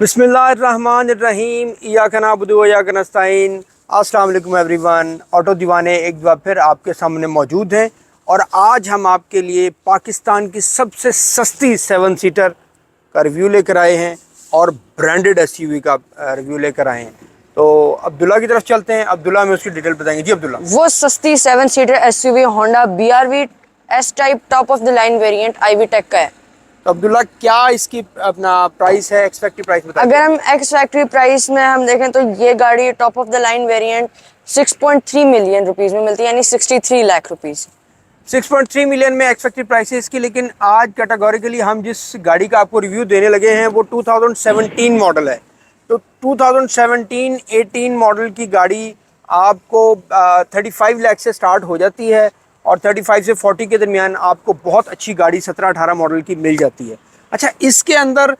बिस्मिल्लाहिर्रहमानिर्रहीम इय्याका नअबुदु व इय्याका नस्तईन। अस्सलाम वालेकुम एवरीवन। ऑटो दीवाने एक बार फिर आपके सामने मौजूद हैं और आज हम आपके लिए पाकिस्तान की सबसे सस्ती 7 सीटर का रिव्यू लेकर आए हैं और ब्रांडेड एसयूवी का रिव्यू लेकर आए हैं। तो अब्दुल्ला की तरफ चलते हैं, अब्दुल्ला में उसकी डिटेल बताएंगे। जी अब्दुल्ला। वो सस्ती 7 seater SUV Honda BRV S type top of the line variant IV tech का है। तो अब्दुल्ला क्या इसकी अपना प्राइस है, एक्सपेक्टेड प्राइस बताइए। अगर हम एक्स फैक्ट्री प्राइस में हम देखें तो ये गाड़ी top of the line variant 6.3 million rupees में मिलती है, यानी 63 लाख रुपीस। 6.3 मिलियन में एक्सपेक्टेड प्राइस है इसकी। लेकिन आज कैटेगोरिकली हम जिस गाड़ी का आपको रिव्यू देने लगे हैं वो 2017 मॉडल है। तो 2017-18 मॉडल की गाड़ी आपको 35 लाख से स्टार्ट हो जाती है और 35 से 40 के दरमियान आपको बहुत अच्छी गाड़ी 17-18 मॉडल की मिल जाती है। अच्छा, इसके अंदर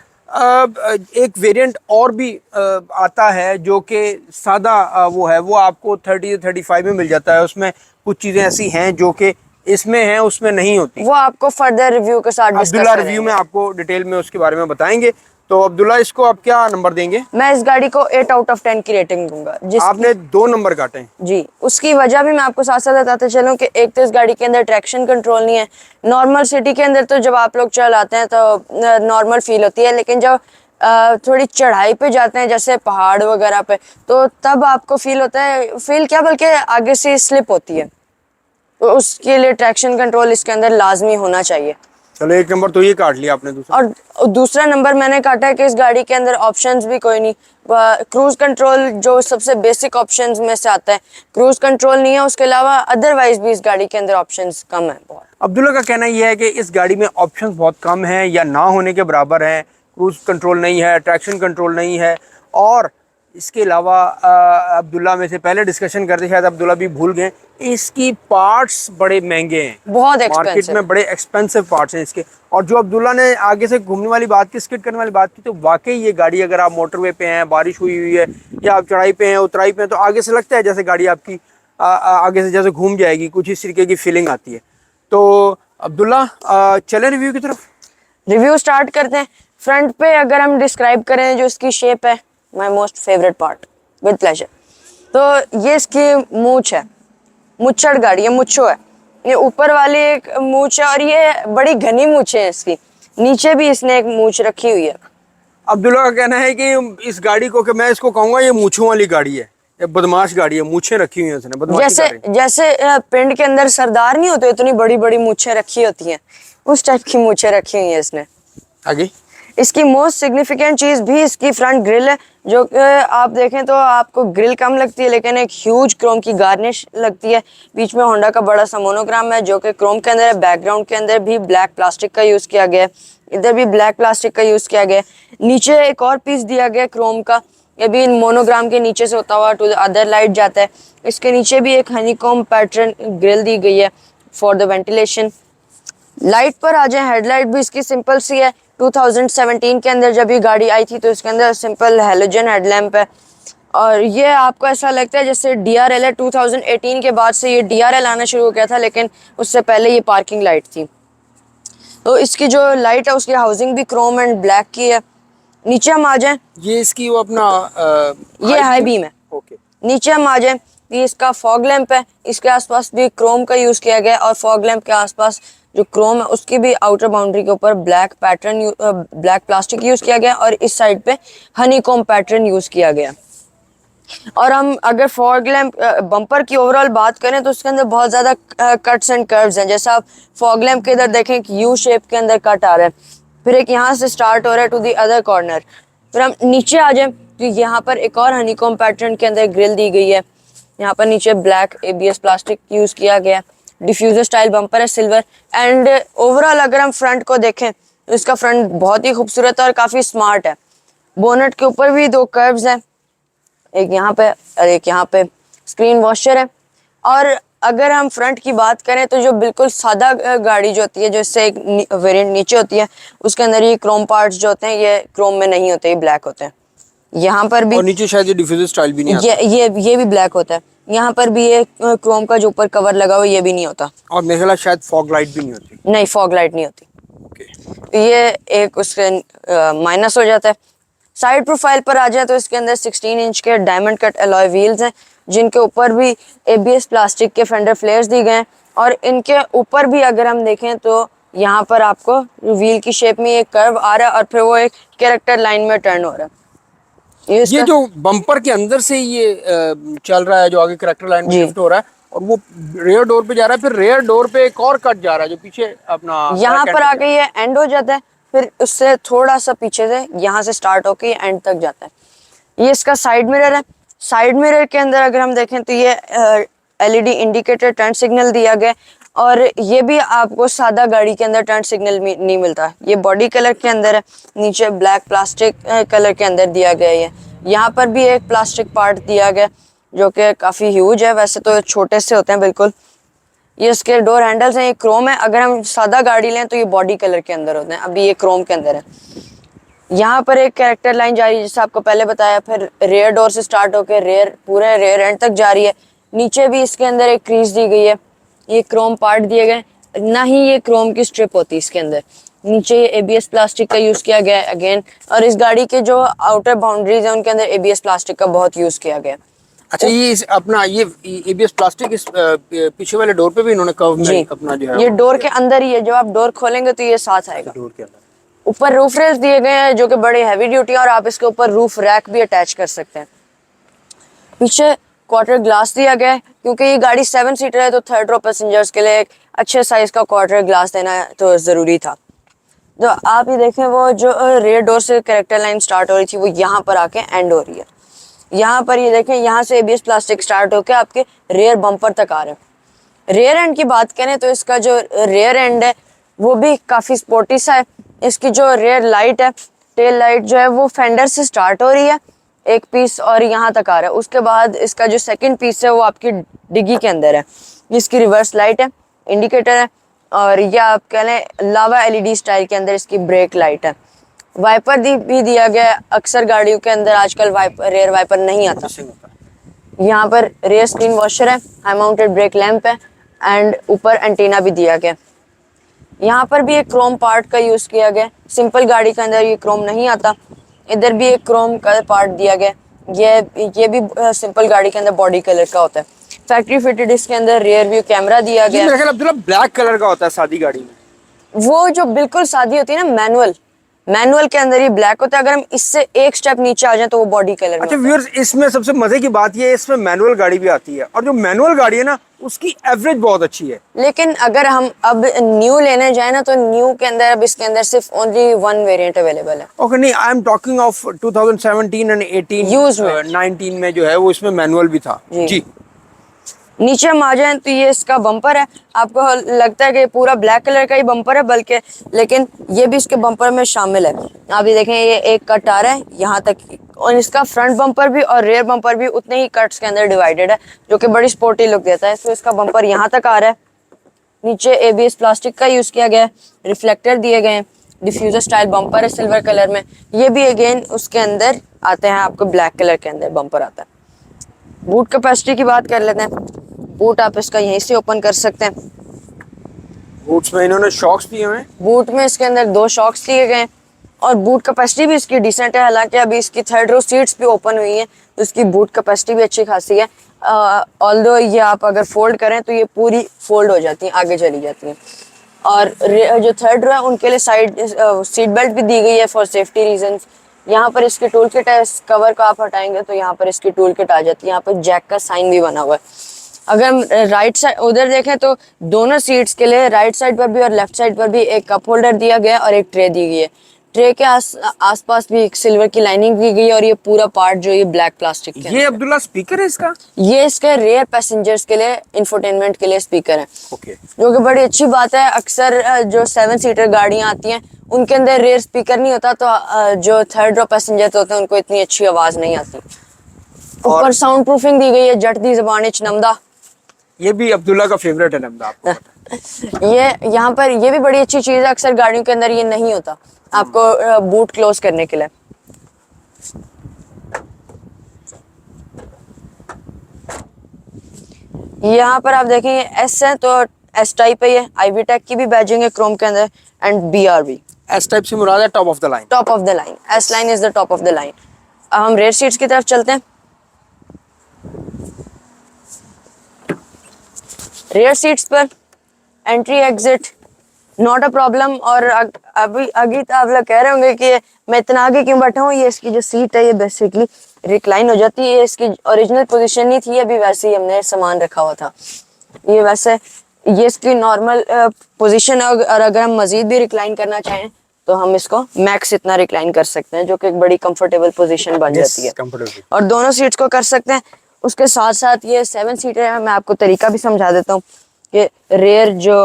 एक वेरिएंट और भी आता है जो कि सादा वो है, वो आपको 30 से 35 में मिल जाता है। उसमें कुछ चीज़ें ऐसी हैं जो कि इसमें हैं, उसमें नहीं होती। वो आपको फर्दर रिव्यू के साथ अब्दुल्ला रिव्यू में आपको डिटेल में उसके बारे में बताएंगे। तो अब्दुल्ला, इसको आप क्या नंबर देंगे? मैं इस गाड़ी को 8 आउट ऑफ 10 की रेटिंग दूंगा। आपने 2 नंबर काटे हैं जी, उसकी वजह भी मैं आपको साथ साथ बताते चलूं कि एक तो इस गाड़ी के अंदर ट्रैक्शन कंट्रोल नहीं है। नॉर्मल सिटी के अंदर तो जब आप लोग चलाते हैं तो नॉर्मल फील होती है, लेकिन जब थोड़ी चढ़ाई पे जाते हैं जैसे पहाड़ वगैरह पे, तो तब आपको फील होता है, फील क्या बल्कि आगे से स्लिप होती है। तो उसके लिए ट्रैक्शन कंट्रोल इसके अंदर लाजमी होना चाहिए। चलो, 1 नंबर तो ये काट लिया आपने। दूसरा और दूसरा नंबर मैंने काटा है कि इस गाड़ी के अंदर ऑप्शंस भी कोई नहीं। क्रूज कंट्रोल जो सबसे बेसिक ऑप्शंस में से आता है, क्रूज कंट्रोल नहीं है। उसके अलावा अदरवाइज भी इस गाड़ी के अंदर ऑप्शंस कम है बहुत। अब्दुल्ला का कहना यह है कि इस गाड़ी में ऑप्शंस बहुत कम हैं या ना होने के बराबर हैं। क्रूज कंट्रोल नहीं है, ट्रैक्शन कंट्रोल नहीं है, और इसके अलावा अब्दुल्ला में से पहले डिस्कशन करते शायद अब्दुल्ला भी भूल गए, इसकी पार्ट्स बड़े महंगे हैं, बहुत मार्केट एक्सपेंसिव में बड़े एक्सपेंसिव पार्ट्स हैं इसके। और जो अब्दुल्ला ने आगे से घूमने वाली बात की, स्किड करने वाली बात की, तो वाकई ये गाड़ी अगर आप मोटरवे पे हैं, बारिश हुई हुई है या आप चढ़ाई पे हैं, उतराई पे हैं, तो आगे से लगता है जैसे गाड़ी आपकी आगे से जैसे घूम जाएगी, कुछ इस तरीके की फीलिंग आती है। तो अब्दुल्ला, चले रिव्यू की तरफ। रिव्यू स्टार्ट करते हैं। फ्रंट पे अगर हम डिस्क्राइब करें जो इसकी शेप है, my most favourite part, with pleasure. तो ये इसकी मूंछ है, मुच्छड़ गाड़ी है, मुच्छो है। ये ऊपर वाली एक मूंछ है और ये बड़ी घनी मूंछ है इसकी। नीचे भी इसने एक मूंछ रखी हुई है। अब्दुल्ला का कहना है कि इस गाड़ी को, कि मैं इसको कहूँगा ये मूंछों वाली गाड़ी है, ये बदमाश गाड़ी है, मूंछें रखी हुई हैं उसने, बदमाशी कर रही है। जैसे पिंड के अंदर सरदार नहीं होते, इतनी बड़ी बड़ी मूंछें रखी होती हैं, उस टाइप की मूंछें रखी हुई है इसने। आगे इसकी मोस्ट सिग्निफिकेंट चीज भी इसकी फ्रंट ग्रिल है, जो कि आप देखें तो आपको ग्रिल कम लगती है लेकिन एक ह्यूज क्रोम की गार्निश लगती है। बीच में होंडा का बड़ा सा मोनोग्राम है जो कि क्रोम के अंदर है। बैकग्राउंड के अंदर भी ब्लैक प्लास्टिक का यूज किया गया है, इधर भी ब्लैक प्लास्टिक का यूज किया गया है। नीचे एक और पीस दिया गया क्रोम का, ये भी मोनोग्राम के नीचे से होता हुआ टू द अदर लाइट जाता है। इसके नीचे भी एक हनीकॉम पैटर्न ग्रिल दी गई है फॉर द वेंटिलेशन। लाइट पर आ जाए, हेडलाइट भी इसकी सिंपल सी है। 2017 के अंदर जब ये गाड़ी आई थी तो इसके अंदर सिंपल हेलोजन हेडलैम्प है, और ये आपको ऐसा लगता है जैसे DRL है। 2018 के बाद से ये DRL आना शुरू हो गया था, लेकिन उससे पहले ये पार्किंग लाइट थी। तो इसकी जो लाइट है उसकी हाउसिंग भी क्रोम एंड ब्लैक की है। नीचे हम आ जाए, ये इसकी वो अपना ये हाई बीम है। ओके। नीचे हम आ जाए, ये इसका फॉग लैंप है। इसके आसपास भी क्रोम का यूज किया गया, और फॉग लैंप के आसपास जो क्रोम है उसकी भी आउटर बाउंड्री के ऊपर black pattern, black plastic use किया गया, और इस साइड पे हनीकॉम पैटर्न यूज किया गया। और हम अगर फॉग लैंप बम्पर की ओवरऑल बात करें तो उसके अंदर बहुत ज्यादा कट्स एंड कर्व्स हैं। जैसा आप फॉग लैंप के इधर देखें, एक यू शेप के अंदर कट आ रहा है, फिर एक यहाँ से स्टार्ट हो रहा है टू दी अदर कॉर्नर। फिर हम नीचे आ जाए तो यहाँ पर एक और हनीकॉम पैटर्न के अंदर ग्रिल दी गई है। यहाँ पर नीचे ब्लैक ABS प्लास्टिक यूज किया गया। डिफ्यूजर स्टाइल बम्पर है, सिल्वर। एंड ओवरऑल अगर हम फ्रंट को देखें तो इसका फ्रंट बहुत ही खूबसूरत है और काफी स्मार्ट है। बोनट के ऊपर भी 2 कर्व्स हैं, एक यहाँ पे और एक यहाँ पे। स्क्रीन वॉशर है। और अगर हम फ्रंट की बात करें तो जो बिल्कुल सादा गाड़ी जो होती है, जो इससे एक वेरिएंट नीचे होती है, उसके अंदर ये क्रोम पार्ट्स जो होते हैं ये क्रोम में नहीं होते, ये ब्लैक होते हैं। यहाँ पर भी, और नीचे शायद ये डिफ्यूजर स्टाइल भी नहीं आता। ये भी ब्लैक होता है। यहाँ पर भी ये क्रोम का जो ऊपर कवर लगा हुआ ये भी नहीं होता, और मेरे ख्याल शायद फॉग लाइट भी नहीं होती। नहीं, फॉग लाइट नहीं होती। ओके। तो ये एक उसके माइनस हो जाता है। साइड प्रोफाइल पर आ जाए तो इसके अंदर 16 इंच के डायमंड कट अलॉय व्हील्स हैं, जिनके ऊपर भी ABS प्लास्टिक के फेंडर फ्लेयर्स दिए गए हैं। और इनके ऊपर भी अगर हम देखें तो यहाँ पर आपको व्हील की शेप में एक कर्व आ रहा है और फिर वो एक कैरेक्टर लाइन में टर्न हो रहा है। ये जो बम्पर के अंदर से ये चल रहा है, जो आगे करेक्टर लाइन में जी। शिफ्ट हो रहा है और वो रेयर डोर पे जा रहा है, फिर रेयर डोर पे एक और कट जा रहा है जो पीछे अपना यहाँ पर आके ये एंड हो जाता है, फिर उससे थोड़ा सा पीछे से यहाँ से स्टार्ट होके एंड तक जाता है। ये इसका साइड मिरर है। साइड मिरर के अंदर अगर हम देखें तो ये LED इंडिकेटर टर्न सिग्नल दिया गया, और ये भी आपको सादा गाड़ी के अंदर टर्न सिग्नल नहीं मिलता। ये बॉडी कलर के अंदर है, नीचे ब्लैक प्लास्टिक कलर के अंदर दिया गया है। यहाँ पर भी एक प्लास्टिक पार्ट दिया गया जो कि काफ़ी ह्यूज है, वैसे तो छोटे से होते हैं बिल्कुल। ये इसके डोर हैंडल्स हैं, ये क्रोम है। अगर हम सादा गाड़ी लें तो ये बॉडी कलर के अंदर होते हैं, अभी ये क्रोम के अंदर है। यहाँ पर एक कैरेक्टर लाइन जा रही है जैसे आपको पहले बताया, फिर रेयर डोर से स्टार्ट होकर पूरे रेयर एंड तक जा रही है। नीचे भी इसके अंदर एक क्रीज दी गई है, ये क्रोम पार्ट दिए गए, ना ही ये क्रोम की स्ट्रिप होती है इसके अंदर। नीचे ये ABS प्लास्टिक का यूज़ किया गया है अगेन, और इस गाड़ी के जो आउटर बाउंड्रीज हैं उनके अंदर ABS प्लास्टिक का बहुत यूज़ किया गया है। अच्छा, ये अपना ये ABS प्लास्टिक इस पीछे वाले डोर पे भी इन्होंने कर्व में अपना जो है ये डोर के अंदर ही है, जब आप डोर खोलेंगे तो ये साथ आएगा। डोर के अंदर ऊपर रूफ रेल्स दिए गए हैं जो कि बड़े हैवी ड्यूटी है, और आप इसके ऊपर रूफ रैक भी अटैच कर सकते हैं। पीछे क्वार्टर ग्लास दिया गया है, क्योंकि ये गाड़ी 7 सीटर है तो थर्ड रो पैसेंजर्स के लिए एक अच्छे साइज का क्वार्टर ग्लास देना तो ज़रूरी था। तो आप ये देखें, वो जो रेयर डोर से कैरेक्टर लाइन स्टार्ट हो रही थी वो यहाँ पर आके एंड हो रही है। यहाँ पर ये देखें, यहाँ से ABS प्लास्टिक स्टार्ट होकर आपके रेयर बम्पर तक आ रहे हैं। रेयर एंड की बात करें तो इसका जो रेयर एंड है वो भी काफ़ी स्पोर्टी सा है। इसकी जो रेयर लाइट है, टेल लाइट जो है वो फेंडर से स्टार्ट हो रही है एक पीस और यहाँ तक आ रहा है। उसके बाद इसका जो सेकंड पीस है वो आपकी डिग्गी के अंदर है। इसकी रिवर्स लाइट है, इंडिकेटर है, और यह आप कह लें लावा LED स्टाइल के अंदर इसकी ब्रेक लाइट है। वाइपर भी दिया गया है। अक्सर गाड़ियों के अंदर आजकल रेयर वाइपर नहीं आता। यहाँ पर रेयर स्क्रीन वॉशर है, हाई माउंटेड ब्रेक लैंप है, एंड ऊपर एंटीना भी दिया गया। यहाँ पर भी एक क्रोम पार्ट का यूज़ किया गया। सिंपल गाड़ी के अंदर ये क्रोम नहीं आता। इधर भी एक क्रोम का पार्ट दिया गया। ये भी सिंपल गाड़ी के अंदर बॉडी कलर का होता है। फैक्ट्री फिटेड इसके अंदर रियर व्यू कैमरा दिया गया। मेरा ख्याल अब्दुल्ला ब्लैक कलर का होता है सादी गाड़ी में। वो जो बिल्कुल सादी होती है ना, मैनुअल के अंदर ही ब्लैक होता है। अगर हम इससे एक स्टेप नीचे आ जाए तो वो बॉडी कलर में। अच्छा व्यूअर्स, इसमें सबसे मजे की बात ये है, इसमें मैनुअल गाड़ी भी आती है, और जो मैनुअल गाड़ी है ना उसकी एवरेज बहुत अच्छी है। लेकिन अगर हम अब न्यू लेने जाए ना तो न्यू के अंदर अब इसके अंदर सिर्फ ओनली 1 वेरिएंट अवेलेबल है। ओके, नहीं, I am talking of 2017 and 18 used में 19 में जो है वो इसमें मैनुअल भी था जी। नीचे हम आ जाए तो ये इसका बम्पर है। आपको लगता है कि पूरा ब्लैक कलर का ही बम्पर है, बल्कि लेकिन ये भी इसके बम्पर में शामिल है। आप ये देखें, ये एक कट आ रहा है यहाँ तक, और इसका फ्रंट बम्पर भी और रेयर बम्पर भी उतने ही कट्स के अंदर डिवाइडेड है, जो कि बड़ी स्पोर्टी लुक देता है। तो इसका बम्पर यहाँ तक आ रहा है। नीचे ABS प्लास्टिक का यूज़ किया गया है, रिफ्लेक्टर दिए गए हैं, डिफ्यूजर स्टाइल बम्पर है सिल्वर कलर में। ये भी अगेन उसके अंदर आते हैं, आपको ब्लैक कलर के अंदर बम्पर आता है। बूट कैपेसिटी की बात कर लेते हैं। बूट आप इसका यहीं से ओपन कर सकते हैं। बूट्स में इन्होंने शॉक्स दिए हुए हैं। बूट में इसके अंदर 2 शॉक्स दिए गए हैं, और बूट कैपेसिटी भी इसकी डिसेंट है। हालांकि अभी इसकी थर्ड रो सीट्स भी ओपन हुई हैं तो इसकी बूट कैपेसिटी भी अच्छी खासी है। ऑल्दो ये आप अगर फोल्ड करें तो ये पूरी फोल्ड हो जाती हैं, आगे चली जाती हैं। और जो थर्ड रो है उनके लिए साइड सीट बेल्ट भी दी गई है फॉर सेफ्टी रीजंस। यहाँ पर इसके टूल किट है, इस कवर को आप हटाएंगे तो यहाँ पर इसकी टूल किट आ जाती है। यहाँ पर जैक का साइन भी बना हुआ है। अगर हम राइट साइड उधर देखें तो दोनों सीट्स के लिए राइट साइड पर भी और लेफ्ट साइड पर भी एक कप होल्डर दिया गया है और एक ट्रे दी गई है। ट्रे के आसपास भी एक सिल्वर की लाइनिंग दी गई है, और ये पूरा पार्ट जो ये ब्लैक प्लास्टिक के ये अब्दुल्ला स्पीकर है इसका। ये इसके रेयर पैसेंजर्स के लिए इंफोटेनमेंट के लिए स्पीकर है। ओके, जो कि बड़ी अच्छी बात है। अक्सर जो 7 सीटर गाड़ियां आती हैं उनके अंदर रेयर स्पीकर नहीं होता, तो जो थर्ड रो पैसेंजर होते हैं उनको इतनी अच्छी आवाज नहीं आती। ऊपर साउंड प्रूफिंग दी गई है, जट दी ज़बान च नमदा। ये भी अब्दुल्ला का फेवरेट है नमदा, आपको पता है। ये यहाँ पर ये भी बड़ी अच्छी चीज़ है। अक्सर गाड़ियों के अंदर ये नहीं होता आपको बूट क्लोज करने के लिए। यहाँ पर आप देखेंगे S है तो S टाइप है। ये IV टेक की भी बैजिंग है क्रोम के अंदर, एंड BR भी। एस टाइप से मुराद है top of the line. Top of the line, S line is the top of the line. अब हम रेयर सीट्स की तरफ चलते हैं। रेयर सीट्स पर entry exit not a problem. और अभी आगे तो आप लोग कह रहे होंगे कि मैं इतना आगे क्यों बैठा हूँ, ये इसकी जो सीट है ये बेसिकली रिक्लाइन हो जाती है। इसकी ओरिजिनल पोजीशन नहीं थी, अभी वैसे ही हमने सामान रखा हुआ था। ये वैसे ये इसकी नॉर्मल पोजीशन है, और अगर हम मजीद भी रिक्लाइन करना चाहें तो हम इसको मैक्स इतना रिक्लाइन कर सकते हैं, जो कि एक बड़ी कंफर्टेबल पोजीशन बन जाती है। और दोनों सीट्स को कर सकते हैं। उसके साथ साथ ये 7 सीटर है। मैं आपको तरीका भी समझा देता हूँ कि रेयर जो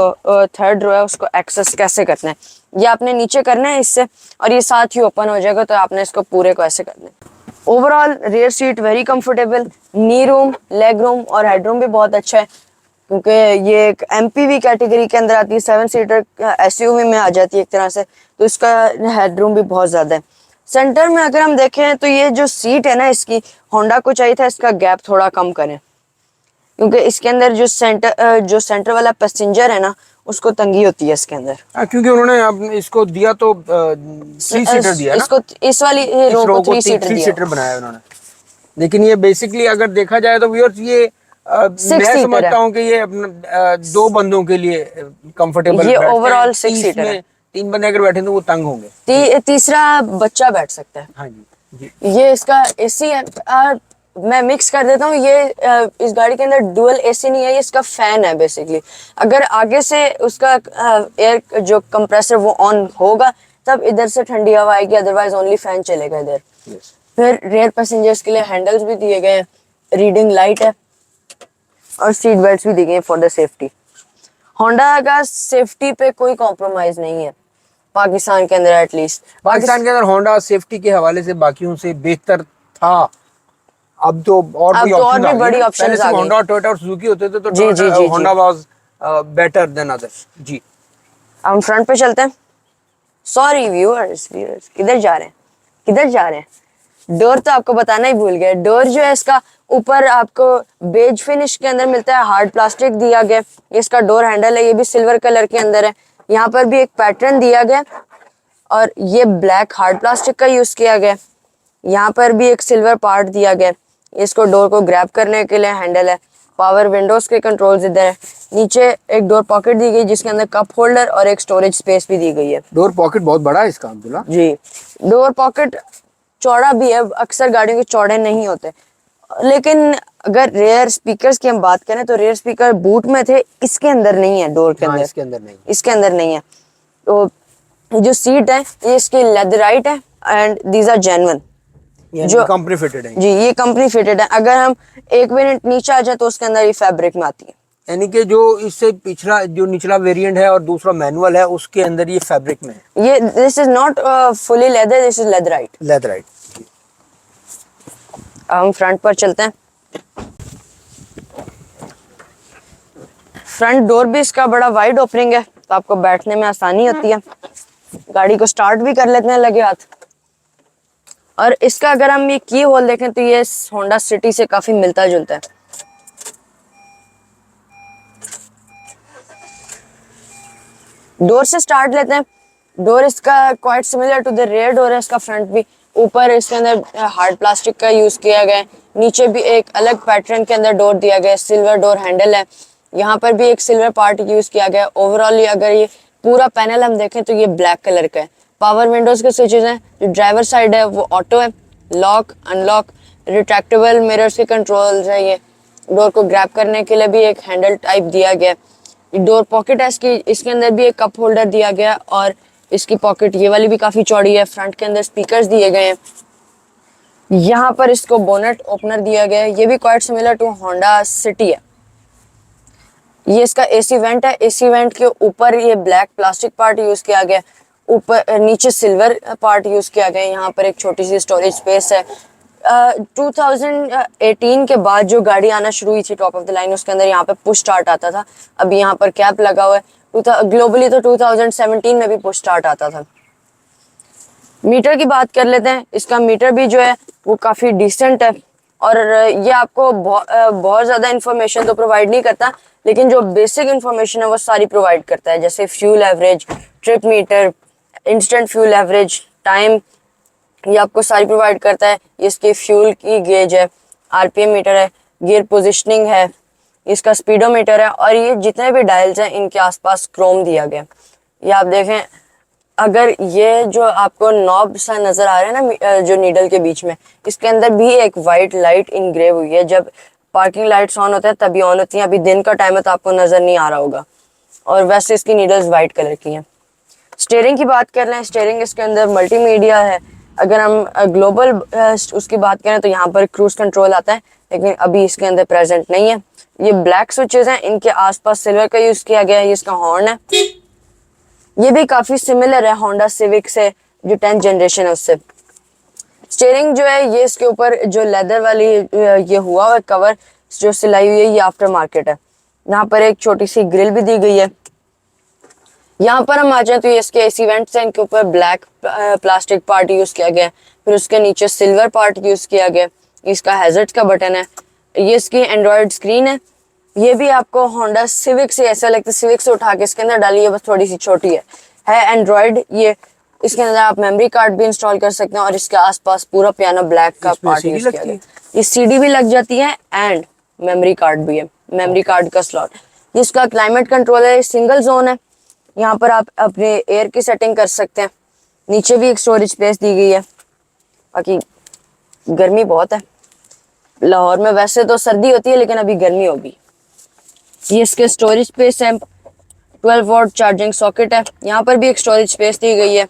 थर्ड रो है उसको एक्सेस कैसे करना है। ये आपने नीचे करना है इससे, और ये साथ ही ओपन हो जाएगा, तो आपने इसको पूरे को ऐसे करना है। Overall rare seat very comfortable, नी रूम, लेग रूम और हेड रूम भी बहुत अच्छा है, क्योंकि ये एक एमपीवी कैटेगरी के अंदर आती है, 7 सीटर एसयूवी में आ जाती है एक तरह से, तो इसका हेड रूम भी बहुत ज़्यादा है। सेंटर में अगर हम देखें तो ये जो सीट है ना इसकी, होंडा को चाहिए था इसका गैप थोड़ा कम करें, क्योंकि इसके अंदर जो सेंटर वाला पैसेंजर है ना उसको तंगी होती है इसके अंदर। क्योंकि उन्होंने अब इसको दिया तो 3 सीटर दिया ना, इसको इस वाली रो को 3 सीटर दिया, सीटर बनाया उन्होंने। लेकिन ये बेसिकली अगर देखा जाए तो व्यूअर्स ये मैं समझता हूँ कि ये अपना 2 बंदों के लिए कंफर्टेबल, ये ओवरऑल 6 सीटर है। 3 बंदे अगर बैठे तो वो तंग होंगे। तीसरा बच्चा बैठ सकता है। हाँ जी, ये इसका एसी है। मैं मिक्स कर देता हूँ, ये इस गाड़ी के अंदर डुअल एसी नहीं है, ये इसका फैन है बेसिकली। अगर आगे से उसका एयर जो कंप्रेसर वो ऑन होगा तब इधर से ठंडी हवा आएगी, अदरवाइज ओनली फैन चलेगा इधर। फिर रेयर पैसेंजर्स के लिए हैंडल्स भी दिए गए हैं, रीडिंग लाइट है, और सीट बेल्ट भी दी गई फॉर द सेफ्टी। होंडा का सेफ्टी पे कोई कॉम्प्रोमाइज नहीं है पाकिस्तान के अंदर, एटलीस्ट पाकिस्तान के अंदर होंडा सेफ्टी के हवाले से बाकियों से बेहतर था। अब तो और भी बड़ी ऑप्शंस आ गई। होंडा, टोयोटा और सुजुकी होते थे तो Honda was better than others. जी, हम फ्रंट पे चलते हैं। सॉरी व्यूअर्स, किधर जा रहे हैं, किधर जा रहे हैं? डोर तो आपको बताना ही भूल गए। डोर जो है इसका ऊपर आपको बेज फिनिश के अंदर मिलता है, हार्ड प्लास्टिक दिया गया। इसका डोर हैंडल है, ये भी सिल्वर कलर के अंदर है। यहाँ पर भी एक पैटर्न दिया गया, और ये ब्लैक हार्ड प्लास्टिक का यूज किया गया। यहाँ पर भी एक सिल्वर पार्ट दिया गया। इसको डोर को ग्रैब करने के लिए हैंडल है। पावर विंडोज के कंट्रोल्स इधर है। नीचे एक डोर पॉकेट दी गई जिसके अंदर कप होल्डर और एक स्टोरेज स्पेस भी दी गई है। डोर पॉकेट बहुत बड़ा है इसका अब्दुल्ला जी। डोर पॉकेट चौड़ा भी है, अक्सर गाड़ियों के चौड़े नहीं होते। लेकिन अगर रेयर स्पीकर्स की हम बात करें तो रेयर स्पीकर बूट में थे, इसके अंदर नहीं है। डोर के अंदर इसके अंदर नहीं, इसके अंदर नहीं है। तो जो सीट है ये इसकी लेदराइट है, एंड दीज आर जेन्युइन, जो कंपनी फिटेड है। जी, ये कंपनी फिटेड है। अगर हम 1 मिनट नीचे आ जाए तो उसके अंदर ये फैब्रिक में आती है। यानी कि जो इससे पिछला जो निचला वेरिएंट है और दूसरा मैनुअल है उसके अंदर ये फैब्रिक में है। ये this is not fully leather, this is leatherette. Leatherette. हम फ्रंट पर चलते हैं। फ्रंट डोर भी इसका बड़ा वाइड ओपनिंग है, तो आपको बैठने में आसानी होती है। गाड़ी को स्टार्ट भी कर लेते हैं लगे हाथ। और इसका अगर हम ये की होल देखें तो ये होंडा सिटी से काफी मिलता जुलता है। डोर से स्टार्ट लेते हैं। डोर इसका quite similar to the rear door है इसका फ्रंट भी। ऊपर इसके अंदर हार्ड प्लास्टिक का यूज किया गया है। नीचे भी एक अलग पैटर्न के अंदर डोर दिया गया है, सिल्वर डोर हैंडल है। यहाँ पर भी एक सिल्वर पार्ट यूज किया गया है। ओवरऑल अगर ये पूरा पैनल हम देखें तो ये ब्लैक कलर का है। पावर विंडोज के स्विचेस हैं। जो ड्राइवर साइड है वो ऑटो है, लॉक अनलॉक, रिट्रैक्टेबल मिरर्स के कंट्रोल्स है। ये डोर को ग्रैब करने के लिए भी एक हैंडल टाइप दिया गया है। डोर पॉकेट है इसकी, इसके अंदर भी एक कप होल्डर दिया गया, और इसकी पॉकेट ये वाली भी काफी चौड़ी है। फ्रंट के अंदर स्पीकर्स दिए गए हैं। यहाँ पर इसको बोनेट ओपनर दिया गया है। ये भी quite similar to Honda City है। ये इसका एसी वेंट है। एसी वेंट के ऊपर ये ब्लैक प्लास्टिक पार्ट यूज किया गया, ऊपर नीचे सिल्वर पार्ट यूज किया गया। यहाँ पर एक छोटी सी स्टोरेज स्पेस है। 2018 के बाद जो गाड़ी आना शुरू हुई थी टॉप ऑफ द लाइन, उसके अंदर यहाँ पे पुश स्टार्ट आता था। अभी यहाँ पर कैप लगा हुआ है। ग्लोबली तो 2017 में भी पुश स्टार्ट आता था। मीटर की बात कर लेते हैं। इसका मीटर भी जो है वो काफी डिसेंट है, और ये आपको बहुत ज्यादा इंफॉर्मेशन तो प्रोवाइड नहीं करता, लेकिन जो बेसिक इंफॉर्मेशन है वो सारी प्रोवाइड करता है, जैसे fuel average, trip meter, instant fuel average, time, ये आपको सारी प्रोवाइड करता है। ये इसकी फ्यूल की गेज है, आरपीएम मीटर है, गियर पोजिशनिंग है, इसका स्पीडोमीटर है, और ये जितने भी डायल्स हैं इनके आसपास क्रोम दिया गया। ये आप देखें, अगर ये जो आपको नॉब सा नजर आ रहा है ना जो नीडल के बीच में, इसके अंदर भी एक वाइट लाइट इनग्रेव हुई है। जब पार्किंग लाइट्स ऑन होते हैं तभी ऑन होती हैं। अभी दिन का टाइम है तो आपको नजर नहीं आ रहा होगा। और वैसे इसकी नीडल्स वाइट कलर की हैं। स्टीयरिंग की बात कर रहे हैं, स्टीयरिंग इसके अंदर मल्टीमीडिया है। अगर हम ग्लोबल उसकी बात करें तो यहाँ पर क्रूज कंट्रोल आता है, लेकिन अभी इसके अंदर प्रेजेंट नहीं है। ये ब्लैक स्विचेस हैं, इनके आसपास सिल्वर का यूज किया गया है। ये इसका हॉर्न है, ये भी काफी सिमिलर है होंडा सिविक से, जो 10th जनरेशन है उससे। स्टीयरिंग जो है ये इसके ऊपर जो लेदर वाली ये हुआ हुआ कवर जो सिलाई हुई है ये आफ्टर मार्केट है। यहाँ पर एक छोटी सी ग्रिल भी दी गई है। यहाँ पर हम आ जाए तो ये इसके एसी वेंट्स हैं, इनके ऊपर ब्लैक प्लास्टिक पार्ट यूज किया गया है। फिर उसके नीचे सिल्वर पार्ट यूज किया गया। इसका हैजर्ड्स का बटन है। ये इसकी एंड्रॉयड स्क्रीन है। ये भी आपको होंडा सिविक से ऐसा लगता है सिविक से उठा के इसके अंदर डाली है, बस थोड़ी सी छोटी है एंड्रॉयड। ये इसके अंदर आप मेमोरी कार्ड भी इंस्टॉल कर सकते हैं, और इसके आसपास पूरा पियानो ब्लैक का पार्ट यूज किया गया। ये सीडी भी लग जाती है एंड मेमोरी कार्ड भी है, मेमोरी कार्ड का स्लॉट। इसका क्लाइमेट कंट्रोल है, सिंगल जोन है। यहाँ पर आप अपने एयर की सेटिंग कर सकते हैं। नीचे भी एक स्टोरेज स्पेस दी गई है। बाकी गर्मी बहुत है लाहौर में, वैसे तो सर्दी होती है लेकिन अभी गर्मी होगी। ये इसके स्टोरेज स्पेस है, 12 वोल्ट चार्जिंग सॉकेट है। यहाँ पर भी एक स्टोरेज स्पेस दी गई है,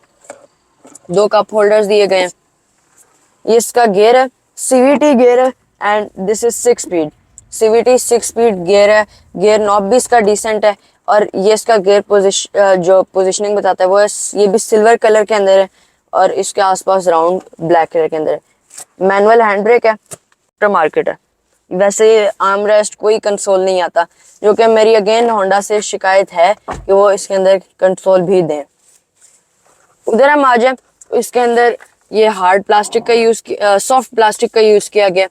2 कप होल्डर्स दिए गए हैं। ये इसका गियर है, सीवीटी गियर है, and this is 6 speed. CVT 6 speed gear है। गियर नॉब भी इसका डिसेंट है, और ये इसका गियर जो पोजिशनिंग बताता है वो है, ये भी सिल्वर कलर के अंदर है, और इसके आसपास राउंड ब्लैक कलर के अंदर है। मैनुअल हैंड ब्रेक है, मार्केट है। वैसे आर्म रेस्ट कोई कंसोल नहीं आता, जो कि मेरी अगेन होंडा से शिकायत है कि वो इसके अंदर कंसोल भी दें। उधर हम आ जाए, इसके अंदर ये हार्ड प्लास्टिक का यूज, सॉफ्ट प्लास्टिक का यूज किया गया।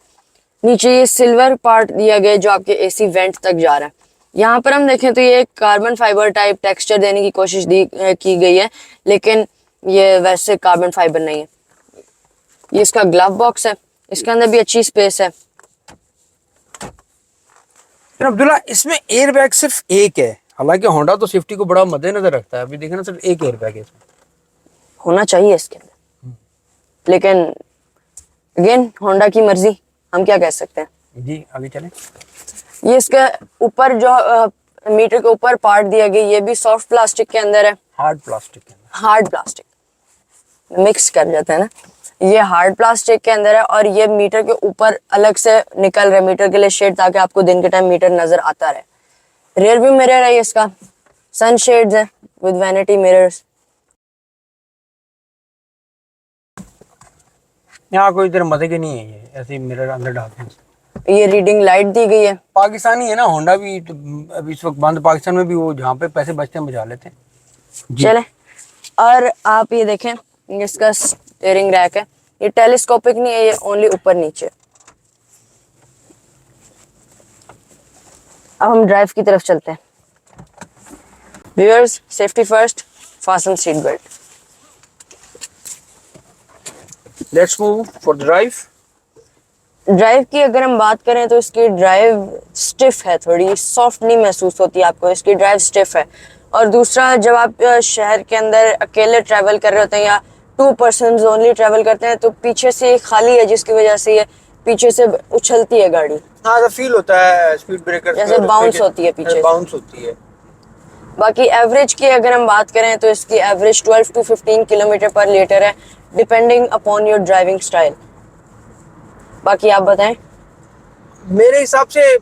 नीचे ये सिल्वर पार्ट दिया गया जो आपके एसी वेंट तक जा रहा है। यहाँ पर हम देखें तो ये कार्बन फाइबर टाइप टेक्सचर देने की कोशिश की गई है, लेकिन ये वैसे कार्बन फाइबर नहीं है। ये इसका ग्लव बॉक्स है, इसके अंदर भी अच्छी स्पेस है। अब्दुल्ला, इसमें एयर बैग सिर्फ एक है, हालांकि होंडा तो सेफ्टी को बड़ा मद्देनजर रखता है। अभी देखें ना, सिर्फ एक एयर बैग है इसमें। होना चाहिए इसके अंदर, लेकिन अगेन होंडा की मर्जी, हम क्या कह सकते हैं। जी आगे चलें। ये इसके ऊपर जो मीटर के ऊपर पार्ट दिया गया, ये भी सॉफ्ट प्लास्टिक के अंदर है। हार्ड प्लास्टिक के अंदर, हार्ड प्लास्टिक मिक्स कर जाता है ना, ये हार्ड प्लास्टिक के अंदर है। और ये मीटर के ऊपर अलग से निकल रहा है, मीटर के लिए शेड, ताकि आपको दिन के टाइम मीटर नजर आता रहे। रियर व्यू मिरर है इसका, सन शेड्स है विद वैनिटी मिरर्स। यहाँ कोई इधर मजे के नहीं है, ये ऐसे मिरर अंदर डालते हैं। ये रीडिंग लाइट दी गई है। पाकिस्तानी है ना होंडा भी, तो अभी इस वक्त बंद। पाकिस्तान में भी वो जहाँ पे पैसे बचते हैं बचा लेते हैं। चले, और आप ये देखें, इसका स्टीयरिंग रैक है, ये टेलीस्कोपिक नहीं है, ये ओनली ऊपर नीचे। अब हम ड्राइव की तरफ चलते हैं। Viewers, safety first, fasten seat belt. Let's move for drive. Drive की अगर हम बात करें तो इसकी ड्राइव स्टिफ है, थोड़ी सॉफ्ट नहीं महसूस होती आपको, इसकी ड्राइव स्टिफ है। और दूसरा, जब आप शहर के अंदर अकेले ट्रैवल कर रहे होते हैं या 2 पर्सन्स ओनली ट्रैवल करते हैं, तो पीछे से खाली है, जिसकी वजह से ये पीछे से उछलती है गाड़ी। हाँ, तो फील होता है स्पीड ब्रेकर जैसे बाउंस होती है पीछे, बाउंस होती है। बाकी एवरेज की अगर हम बात करें तो इसकी एवरेज 12 to 15 किलोमीटर पर लीटर है, depending upon your driving style. बाकी आप बताएं। मेरे हिसाब से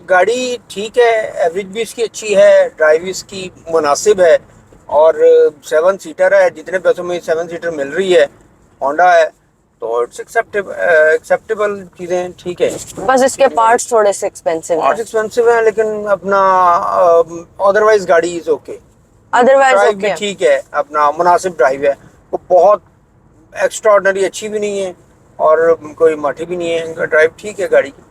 गाड़ी ठीक है, एवरेज भी इसकी अच्छी है, ड्राइव इसकी मुनासिब है, और 7 सीटर है। जितने पैसों में 7 सीटर मिल रही है होंडा है, तो इट्स एक्सेप्टेबल चीज़ें ठीक है। बस इसके पार्ट्स थोड़े से एक्सपेंसिव हैं। एक्सपेंसिव है, लेकिन अपना अदरवाइज गाड़ी इज ओके। अदरवाइज ड्राइव भी ठीक है, अपना मुनासिब ड्राइव है। वो बहुत एक्स्ट्राऑर्डिनरी अच्छी भी नहीं है और कोई माठी भी नहीं है। ड्राइव ठीक है गाड़ी की,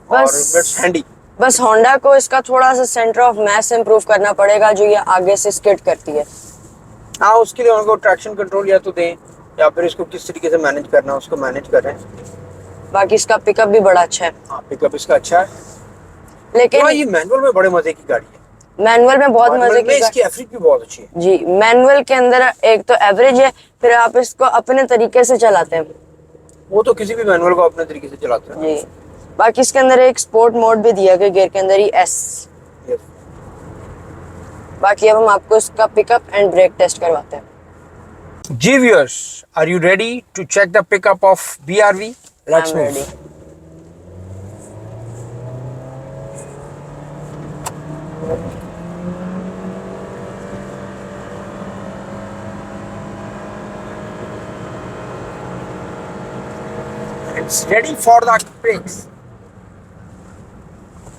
और इट्स हैंडी। बस होंडा को इसका थोड़ा सा सेंटर ऑफ मास इंप्रूव करना पड़ेगा, जो ये आगे से स्किड करती है। हाँ, उसके लिए उनको ट्रैक्शन कंट्रोल या तो दें, या फिर इसको किस तरीके से मैनेज करना है उसको मैनेज करें। बाकी इसका पिकअप भी बड़ा अच्छा है, हाँ, पिकअप इसका अच्छा है। लेकिन तो ये मैनुअल में बड़े मजे की गाड़ी है। मैनुअल में बहुत मजे मैनुअल में की इसकी एवरेज भी बहुत अच्छी है। जी, मैनुअल के अंदर एक तो एवरेज है, फिर आप इसको अपने तरीके से चलाते हैं। वो तो किसी भी मैनुअल को अपने तरीके से चलाते हैं। जी, बाकी इसके अंदर एक स्पोर्ट मोड भी दिया गया गियर के अंदर ही, एस। Yes. बाकी अब हम आपको इसका पिकअप एंड ब्रेक टेस्ट करवाते हैं। G viewers, are you ready to check the pickup of BRV? Let's I'm move. ready. It's ready for the brakes.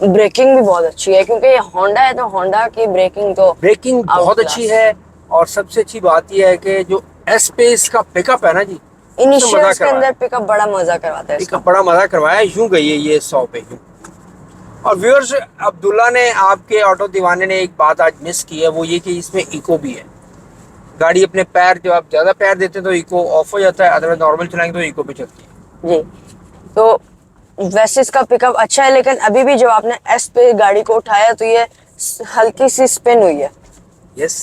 Braking भी बहुत अच्छी है, क्योंकि ये होंडा है तो होंडा की ब्रेकिंग तो ब्रेकिंग बहुत outclass। अच्छी है, और सबसे अच्छी बात यह है कि जो एस पेस का पिकअप है ना जी, इनिशियल्स के अंदर पिकअप बड़ा मजा करवाता है इसका। पिकअप बड़ा मजा करवाया, यूं गई है ये 100 पे यूं। और व्यूअर्स, अब्दुल्ला ने, आपके ऑटो दीवाने ने एक बात आज मिस की है, वो ये कि इसमें इको भी है। गाड़ी अपने पैर, जब आप ज़्यादा पैर देते हैं तो इको ऑफ हो जाता है, अदरवाइज नॉर्मल चलाएंगे तो इको पे चलती है। जी, तो वैसे इसका पिकअप अच्छा है, लेकिन अभी भी जब आपने एस पे गाड़ी को उठाया तो ये हल्की सी स्पिन हुई है। यस,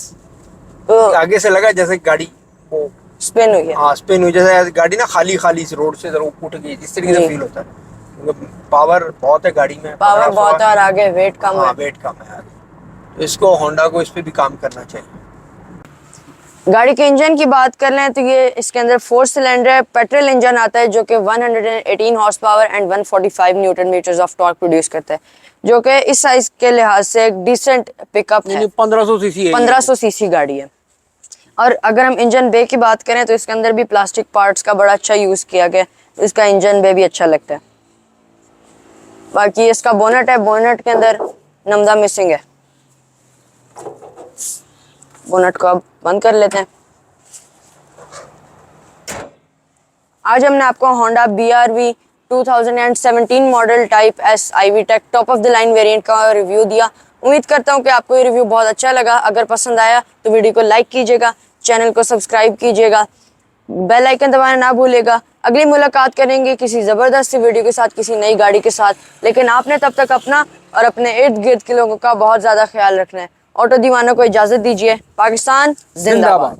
तो आगे से लगा जैसे गाड़ी वो स्पिन हुई है। हाँ स्पिन हुई, जैसे गाड़ी ना खाली खाली इस रोड से जरा उठ गई, इस तरीके से जी। फील होता है। क्योंकि पावर बहुत है गाड़ी में, पावर 1500 बहुत है और आगे वेट कम हाँ है। वेट कम है आगे, तो इसको होंडा को इस पे भी काम करना चाहिए। गाड़ी के इंजन की बात कर लें तो ये इसके अंदर 4 सिलेंडर पेट्रोल इंजन आता है, जो कि 118 horsepower and 145 newton metres of torque produce करता है, जो कि इस साइज के लिहाज से एक डिसेंट पिकअप है। 1500 सीसी है, 1500 सीसी गाड़ी है। और अगर हम इंजन बे की बात करें तो इसके अंदर भी प्लास्टिक पार्ट्स का बड़ा अच्छा यूज किया गया, इसका इंजन बे भी अच्छा लगता है। बाकी इसका बोनट है, बोनट के अंदर नमदा मिसिंग है। बोनट को अब बंद कर लेते हैं। आज हमने आपको Honda BRV 2017 model type S IV tech top of the line variant का रिव्यू दिया। उम्मीद करता हूं कि आपको ये रिव्यू बहुत अच्छा लगा। अगर पसंद आया तो वीडियो को लाइक कीजिएगा, चैनल को सब्सक्राइब कीजिएगा, बेल आइकन दबाना ना भूलिएगा। अगली मुलाकात करेंगे किसी ज़बरदस्त वीडियो के साथ, किसी नई गाड़ी के साथ, लेकिन आपने तब तक अपना और अपने इर्द गिर्द के लोगों का बहुत ज़्यादा ख्याल रखना है। ऑटो दीवानों को इजाज़त दीजिए। पाकिस्तान जिंदाबाद।